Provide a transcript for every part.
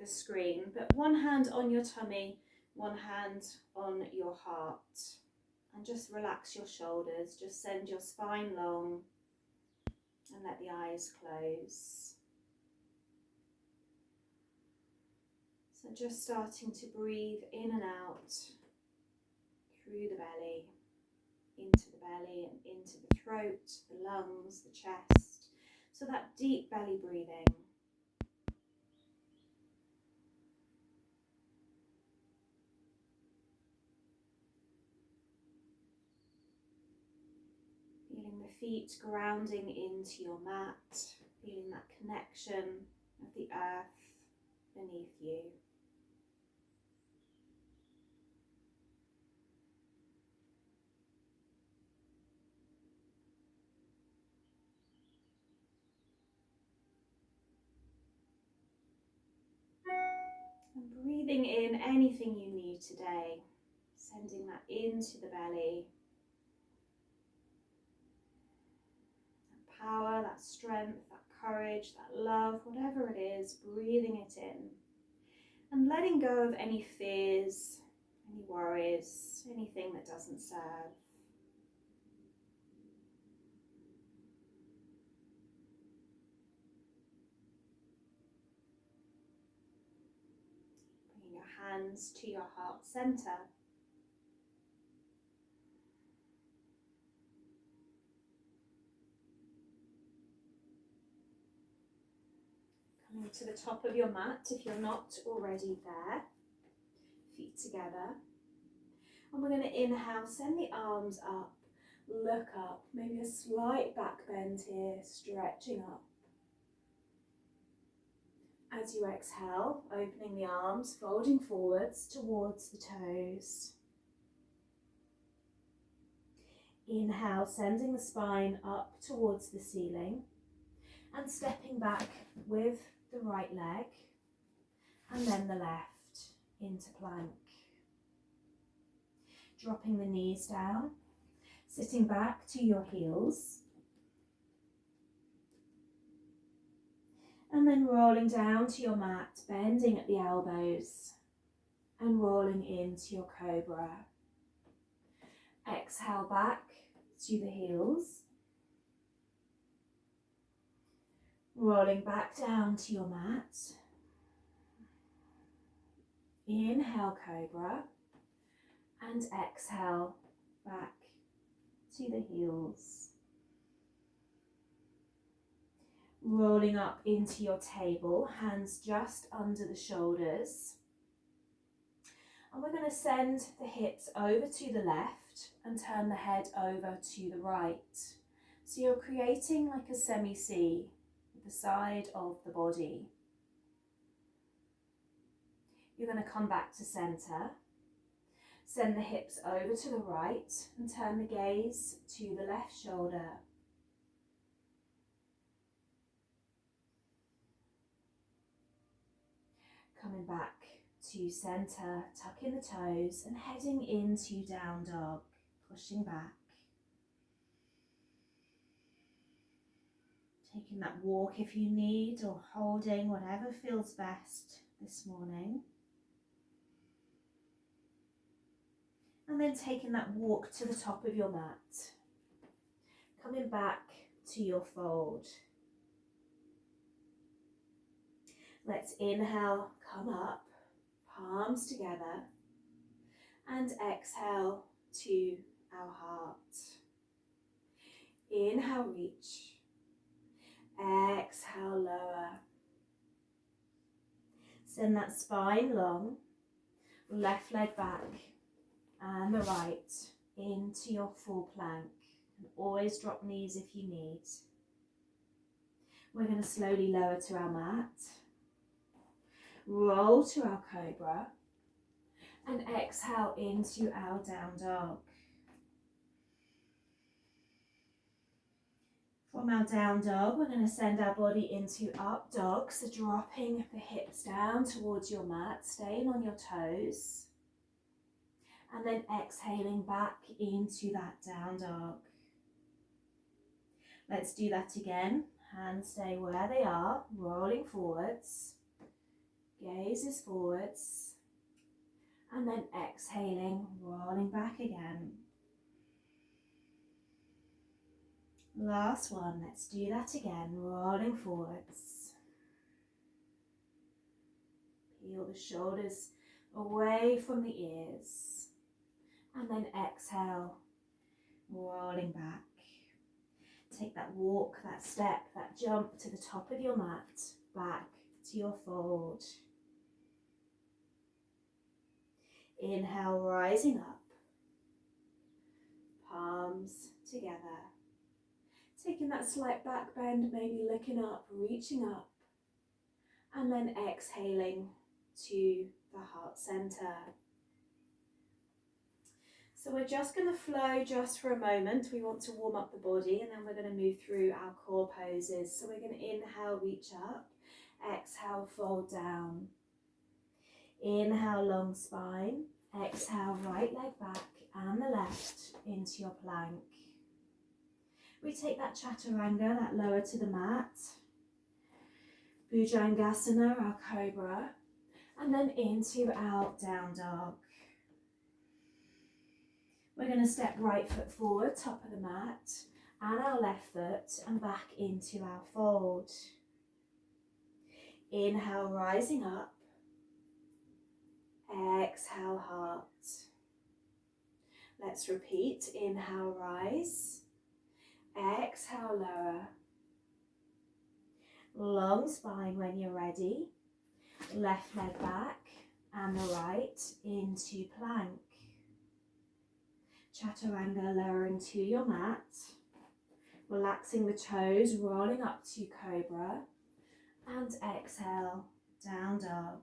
the screen, but one hand on your tummy, one hand on your heart. And just relax your shoulders, just send your spine long and let the eyes close. So just starting to breathe in and out through the belly, into the belly and into the throat, the lungs, the chest. So that deep belly breathing. Feeling the feet grounding into your mat, feeling that connection of the earth beneath you. And breathing in anything you need today, sending that into the belly. That power, that strength, that courage, that love, whatever it is, breathing it in. And letting go of any fears, any worries, anything that doesn't serve. Bringing your hands to your heart center. Coming to the top of your mat if you're not already there. Feet together. And we're going to inhale, send the arms up, look up, maybe a slight back bend here, stretching up. As you exhale, opening the arms, folding forwards towards the toes. Inhale, sending the spine up towards the ceiling and stepping back with the right leg and then the left into plank. Dropping the knees down, sitting back to your heels. And then rolling down to your mat, bending at the elbows and rolling into your cobra. Exhale back to the heels. Rolling back down to your mat. Inhale cobra and exhale back to the heels. Rolling up into your table, hands just under the shoulders. And we're going to send the hips over to the left and turn the head over to the right. So you're creating like a semi-C with the side of the body. You're going to come back to center. Send the hips over to the right and turn the gaze to the left shoulder. Coming back to center, tucking the toes and heading into down dog, pushing back. Taking that walk if you need or holding, whatever feels best this morning. And then taking that walk to the top of your mat. Coming back to your fold. Let's inhale, come up, palms together. And exhale to our heart. Inhale, reach. Exhale, lower. Send that spine long. Left leg back and the right into your full plank. And always drop knees if you need. We're going to slowly lower to our mat. Roll to our cobra. And exhale into our down dog. From our down dog, we're going to send our body into up dog. So dropping the hips down towards your mat, staying on your toes. And then exhaling back into that down dog. Let's do that again. Hands stay where they are, rolling forwards. Gaze is forwards. And then exhaling, rolling back again. Last one, let's do that again, rolling forwards. Peel the shoulders away from the ears. And then exhale, rolling back. Take that walk, that step, that jump to the top of your mat, back to your fold. Inhale, rising up. Palms together. Taking that slight back bend, maybe looking up, reaching up. And then exhaling to the heart center. So we're just going to flow just for a moment. We want to warm up the body and then we're going to move through our core poses. So we're going to inhale, reach up. Exhale, fold down. Inhale, long spine. Exhale, right leg back and the left into your plank. We take that chaturanga, that lower to the mat. Bhujangasana, our cobra. And then into our down dog. We're going to step right foot forward, top of the mat, and our left foot, and back into our fold. Inhale, rising up. Exhale, heart. Let's repeat. Inhale, rise. Exhale, lower. Long spine when you're ready. Left leg back, and the right into plank. Chaturanga, lowering to your mat, relaxing the toes, rolling up to cobra, and exhale, down dog.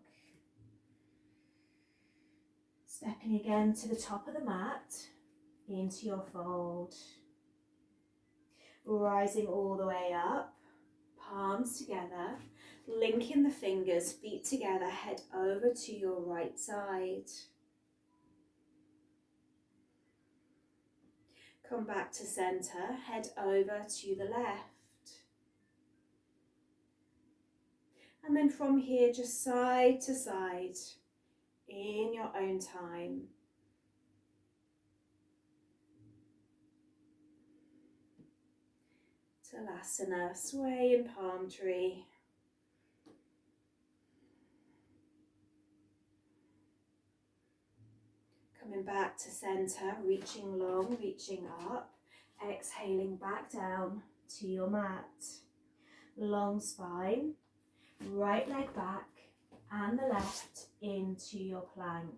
Stepping again to the top of the mat, into your fold. Rising all the way up, palms together, linking the fingers, feet together, head over to your right side. Come back to center, head over to the left. And then from here, just side to side, in your own time. Talasana, sway in palm tree. Coming back to center, reaching long, reaching up. Exhaling back down to your mat. Long spine, right leg back and the left into your plank.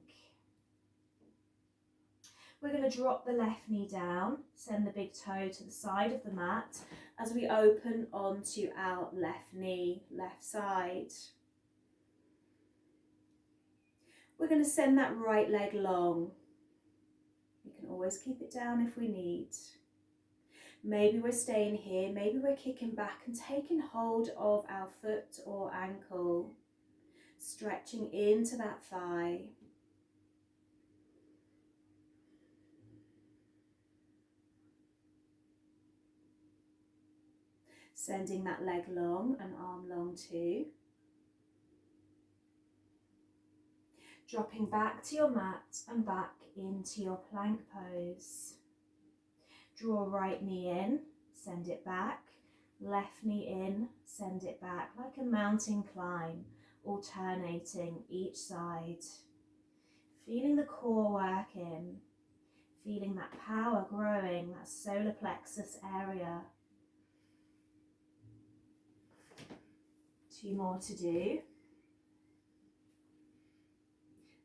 We're going to drop the left knee down, send the big toe to the side of the mat as we open onto our left knee, left side. We're going to send that right leg long. We can always keep it down if we need. Maybe we're staying here, maybe we're kicking back and taking hold of our foot or ankle, stretching into that thigh. Sending that leg long and arm long too. Dropping back to your mat and back into your plank pose. Draw right knee in, send it back. Left knee in, send it back like a mountain climb, alternating each side. Feeling the core working, feeling that power growing, that solar plexus area. 2 more to do.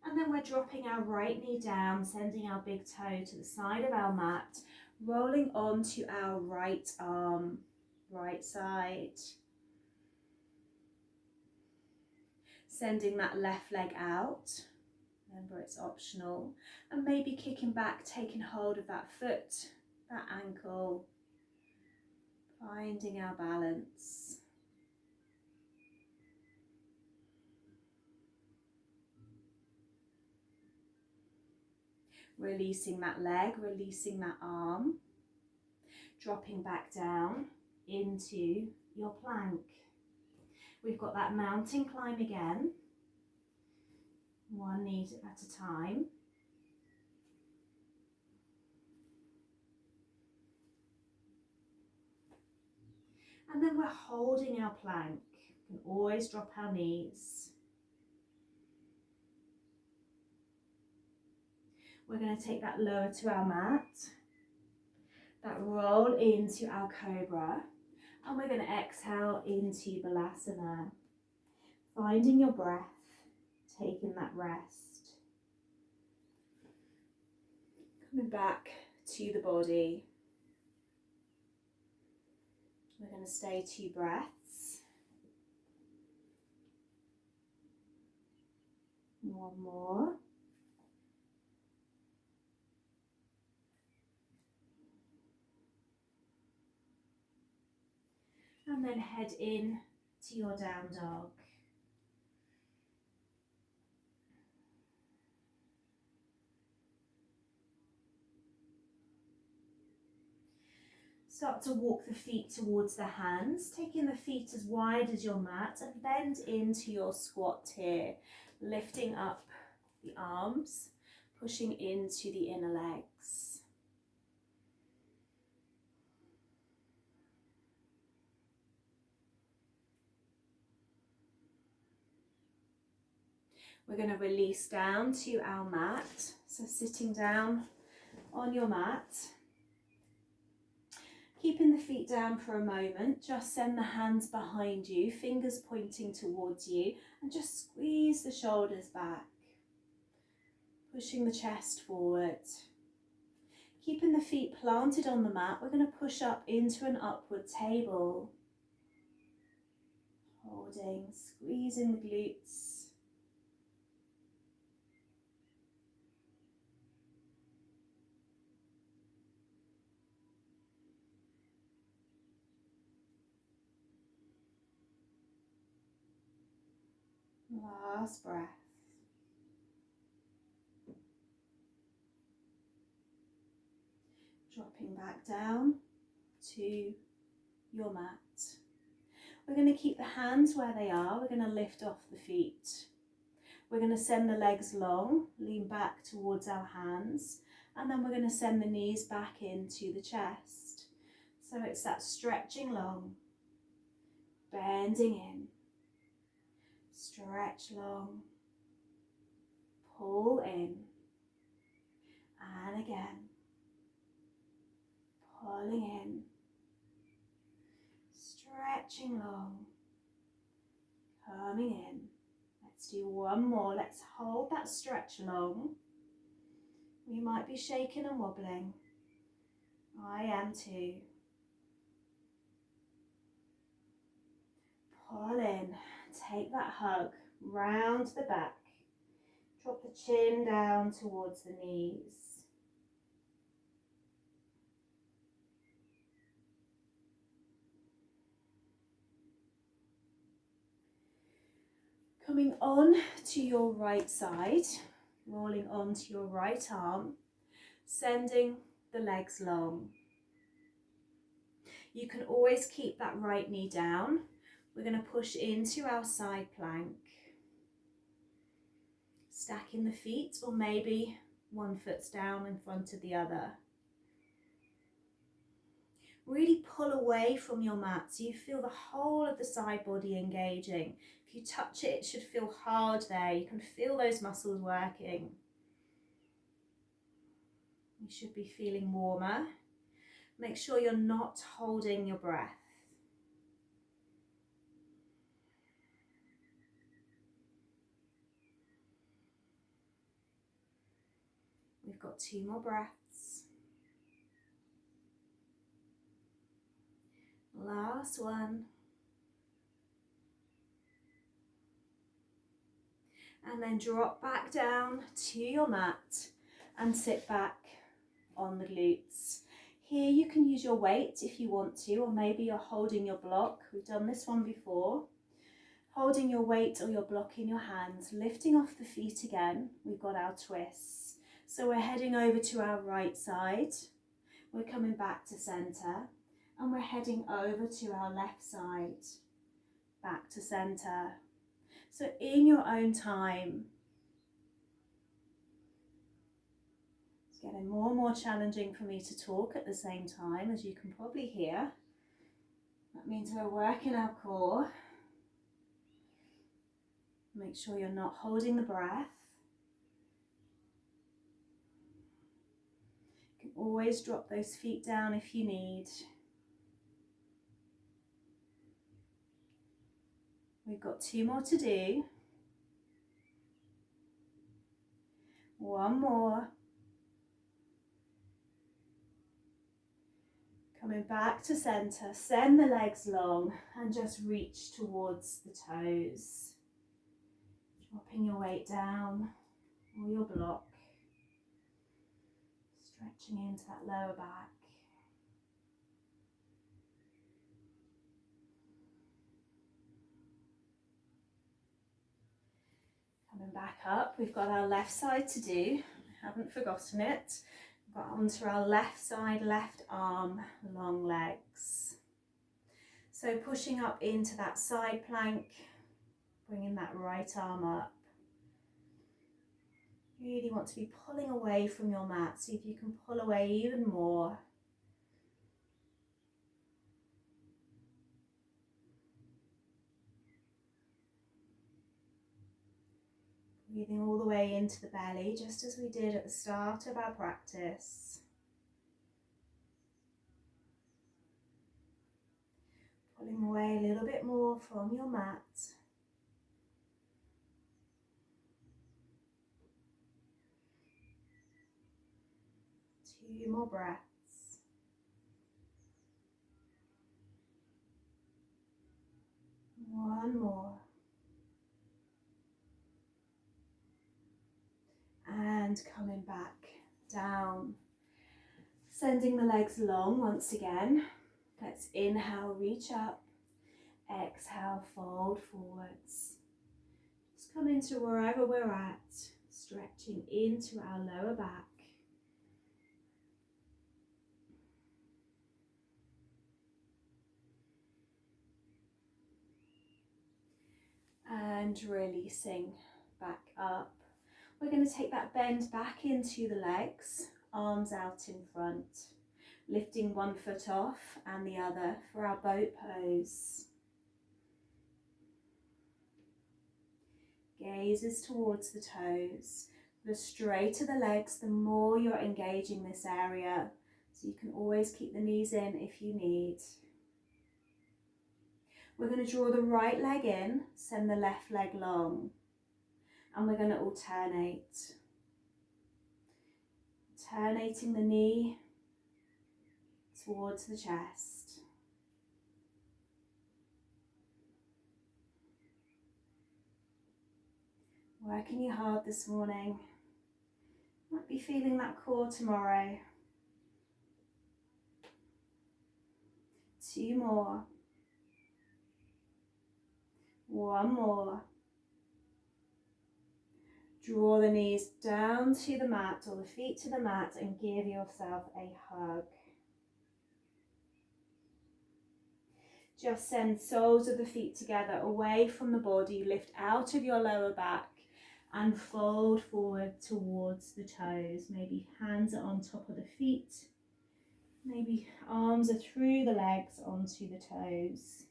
And then we're dropping our right knee down, sending our big toe to the side of our mat, rolling onto our right arm, right side. Sending that left leg out. Remember, it's optional. And maybe kicking back, taking hold of that foot, that ankle. Finding our balance. Releasing that leg, releasing that arm. Dropping back down into your plank. We've got that mountain climb again. one knee at a time. And then we're holding our plank. We can always drop our knees. We're going to take that lower to our mat, that roll into our cobra, and we're going to exhale into Balasana. Finding your breath, taking that rest. Coming back to the body. We're going to stay 2 breaths. One more. And then head in to your down dog. Start to walk the feet towards the hands, taking the feet as wide as your mat, and bend into your squat here, lifting up the arms, pushing into the inner legs. We're going to release down to our mat, so sitting down on your mat. Keeping the feet down for a moment, just send the hands behind you, fingers pointing towards you, and just squeeze the shoulders back, pushing the chest forward. Keeping the feet planted on the mat, we're going to push up into an upward table. Holding, squeezing the glutes. Last breath. Dropping back down to your mat. We're going to keep the hands where they are. We're going to lift off the feet. We're going to send the legs long, lean back towards our hands, and then we're going to send the knees back into the chest. So it's that stretching long, bending in, stretch long, pull in, and again, pulling in, stretching long, coming in. Let's do one more. Let's hold that stretch long. We might be shaking and wobbling. I am too. Pull in, take that hug round the back. Drop the chin down towards the knees. Coming on to your right side, rolling onto your right arm, sending the legs long. You can always keep that right knee down. We're going to push into our side plank. Stacking the feet, or maybe one foot's down in front of the other. Really pull away from your mat so you feel the whole of the side body engaging. If you touch it, it should feel hard there. You can feel those muscles working. You should be feeling warmer. Make sure you're not holding your breath. We've got 2 more breaths. Last one. And then drop back down to your mat and sit back on the glutes. Here you can use your weight if you want to, or maybe you're holding your block. We've done this one before. Holding your weight or your block in your hands, lifting off the feet again. We've got our twists. So we're heading over to our right side. We're coming back to center, and we're heading over to our left side, back to center. So in your own time, getting more and more challenging for me to talk at the same time, as you can probably hear. That means we're working our core. Make sure you're not holding the breath. You can always drop those feet down if you need. We've got 2 more to do. 1 more. Coming back to center, send the legs long and just reach towards the toes. Dropping your weight down or your block. Stretching into that lower back. Coming back up, we've got our left side to do. I haven't forgotten it. We've got onto our left side, left arm, long legs. So pushing up into that side plank, bringing that right arm up. Really want to be pulling away from your mat. See if you can pull away even more. Breathing all the way into the belly, just as we did at the start of our practice. Pulling away a little bit more from your mat. 2 more breaths. 1 more. And coming back down. Sending the legs long once again. Let's inhale, reach up. Exhale, fold forwards. Just come into wherever we're at. Stretching into our lower back. And releasing back up. We're going to take that bend back into the legs, arms out in front, lifting one foot off and the other for our boat pose. Gazes towards the toes. The straighter the legs, the more you're engaging this area. So you can always keep the knees in if you need. We're going to draw the right leg in, send the left leg long. And we're going to alternate. Alternating the knee towards the chest. Working you hard this morning. Might be feeling that core tomorrow. 2 more. 1 more. Draw the knees down to the mat or the feet to the mat and give yourself a hug. Just send soles of the feet together away from the body. Lift out of your lower back and fold forward towards the toes. Maybe hands are on top of the feet. Maybe arms are through the legs onto the toes.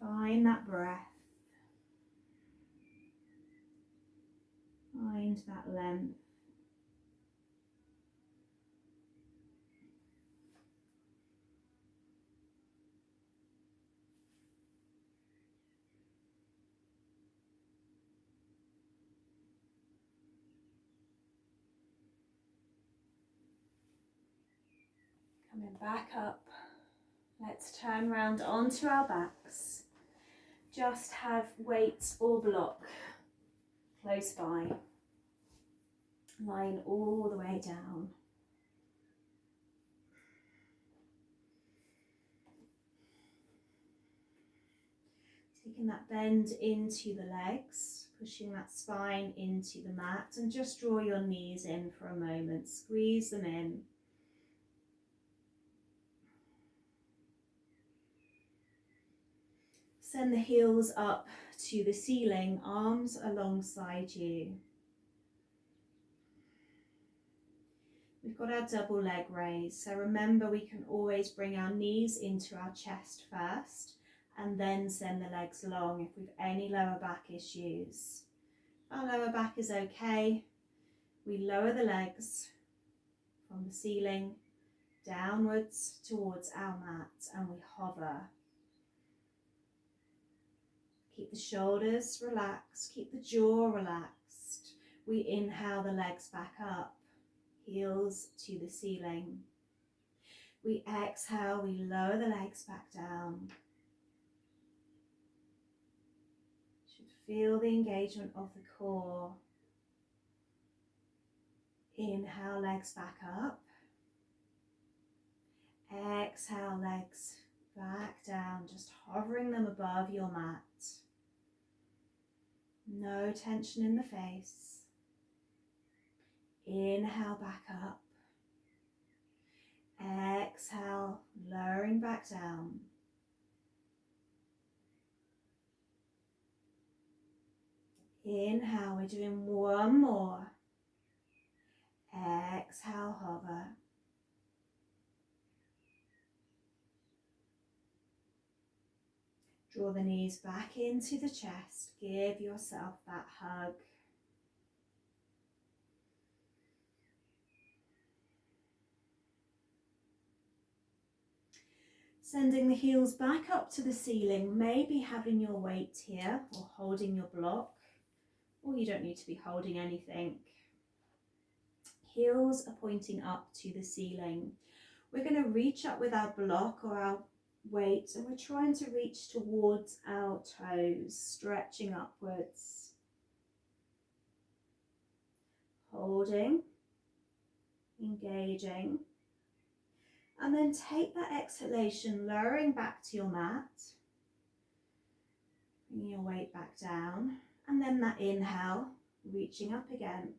Find that breath. Find that length. Coming back up. Let's turn round onto our backs. Just have weights or block close by. Lying all the way down. Taking that bend into the legs, pushing that spine into the mat, and just draw your knees in for a moment. Squeeze them in. Send the heels up to the ceiling, arms alongside you. we've got our double leg raise. So remember, we can always bring our knees into our chest first and then send the legs long if we've any lower back issues. If our lower back is okay, we lower the legs from the ceiling downwards towards our mat and we hover. Keep the shoulders relaxed, keep the jaw relaxed. We inhale the legs back up, heels to the ceiling. We exhale, we lower the legs back down. Should feel the engagement of the core. Inhale, legs back up. Exhale, legs back down, just hovering them above your mat. No tension in the face. Inhale, back up. Exhale, lowering back down. Inhale, we're doing one more. Exhale, hover. Draw the knees back into the chest. Give yourself that hug. Sending the heels back up to the ceiling, maybe having your weight here or holding your block, or you don't need to be holding anything. Heels are pointing up to the ceiling. We're going to reach up with our block or our weight and we're trying to reach towards our toes, stretching upwards. Holding, engaging. And then take that exhalation, lowering back to your mat. Bringing your weight back down. And then that inhale, reaching up again.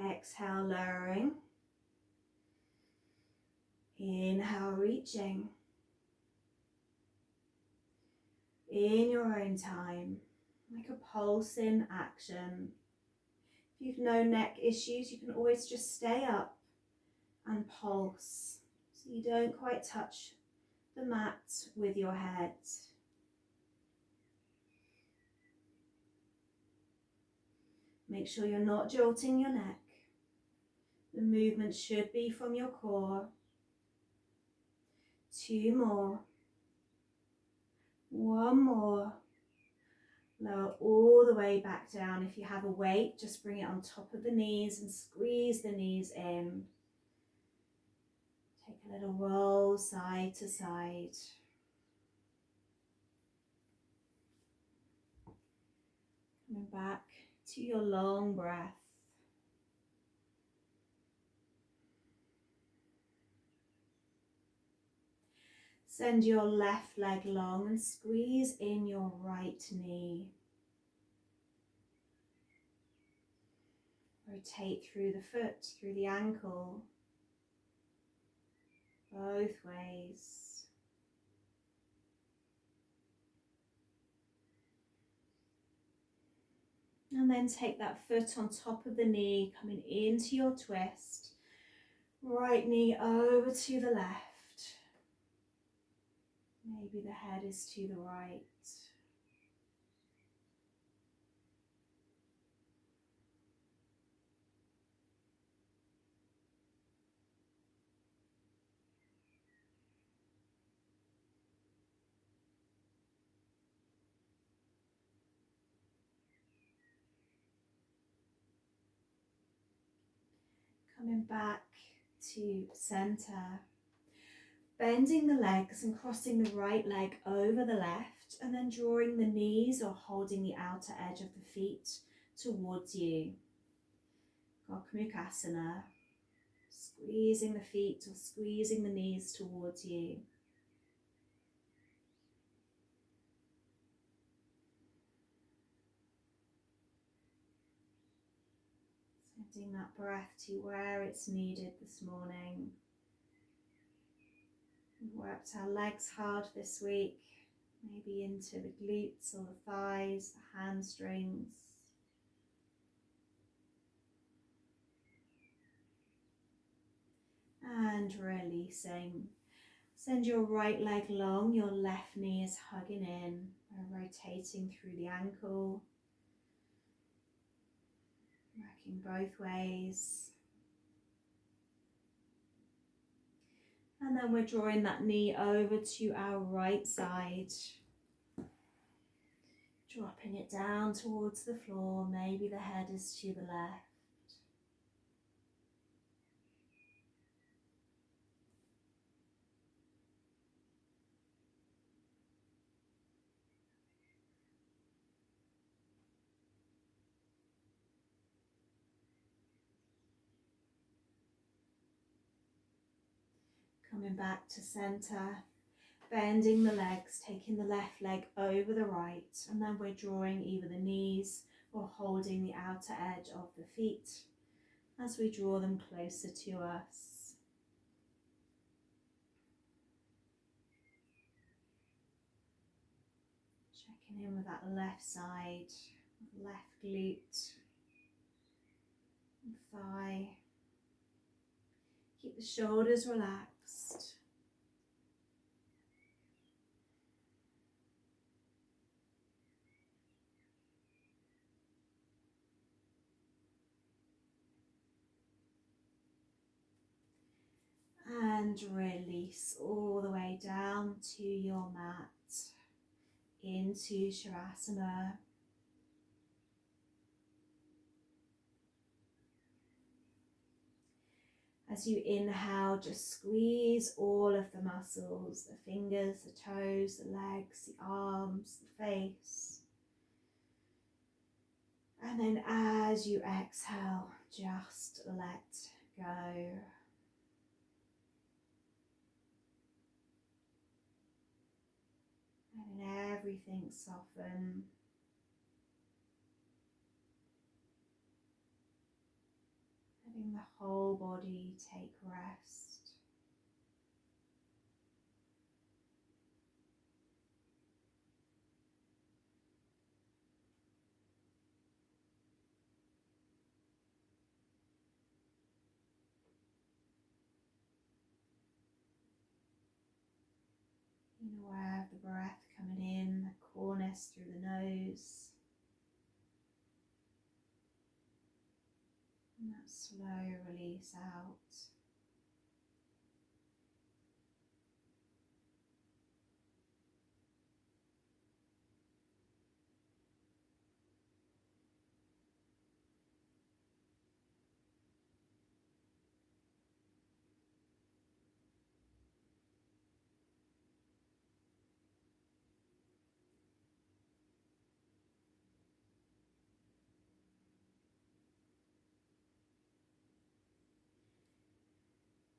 Exhale, lowering. Inhale, reaching. In your own time, like a pulse in action. If you've no neck issues, you can always just stay up and pulse so you don't quite touch the mat with your head. Make sure you're not jolting your neck. The movement should be from your core. 2 more. 1 more. Lower all the way back down. If you have a weight, just bring it on top of the knees and squeeze the knees in. Take a little roll side to side. Coming back to your long breath. Send your left leg long and squeeze in your right knee. Rotate through the foot, through the ankle, both ways. And then take that foot on top of the knee, coming into your twist. Right knee over to the left. Maybe the head is to the right. Coming back to center. Bending the legs and crossing the right leg over the left and then drawing the knees or holding the outer edge of the feet towards you. Gomukhasana. Squeezing the feet or squeezing the knees towards you. Sending that breath to where it's needed this morning. We've worked our legs hard this week, maybe into the glutes or the thighs, the hamstrings. And releasing. Send your right leg long, your left knee is hugging in, rotating through the ankle, working both ways. And then we're drawing that knee over to our right side, dropping it down towards the floor. Maybe the head is to the left. Coming back to center, bending the legs, taking the left leg over the right, and then we're drawing either the knees or holding the outer edge of the feet as we draw them closer to us. Checking in with that left side, left glute, and thigh. Keep the shoulders relaxed. And release all the way down to your mat, into Shavasana. As you inhale, just squeeze all of the muscles, the fingers, the toes, the legs, the arms, the face. And then as you exhale, just let go. Letting everything soften. Letting the whole body take rest. Being aware of the breath coming in, the coolness through the nose. And that slow release out.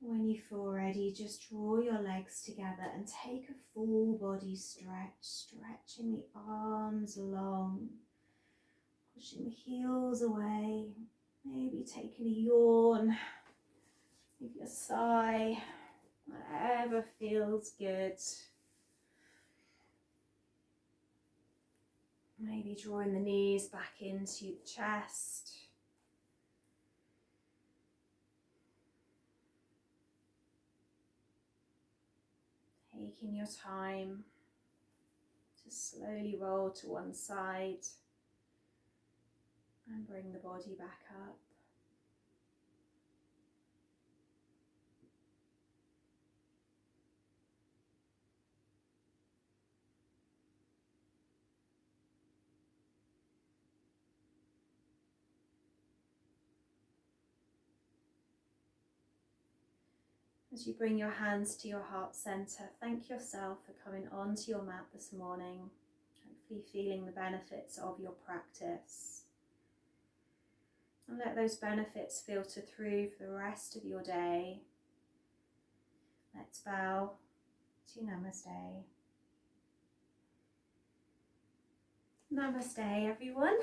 When you feel ready, just draw your legs together and take a full body stretch, stretching the arms long, pushing the heels away, maybe taking a yawn, maybe a sigh, whatever feels good. Maybe drawing the knees back into the chest. Taking your time to slowly roll to one side and bring the body back up. As you bring your hands to your heart center, thank yourself for coming onto your mat this morning, hopefully feeling the benefits of your practice. And let those benefits filter through for the rest of your day. Let's bow to Namaste. Namaste, everyone.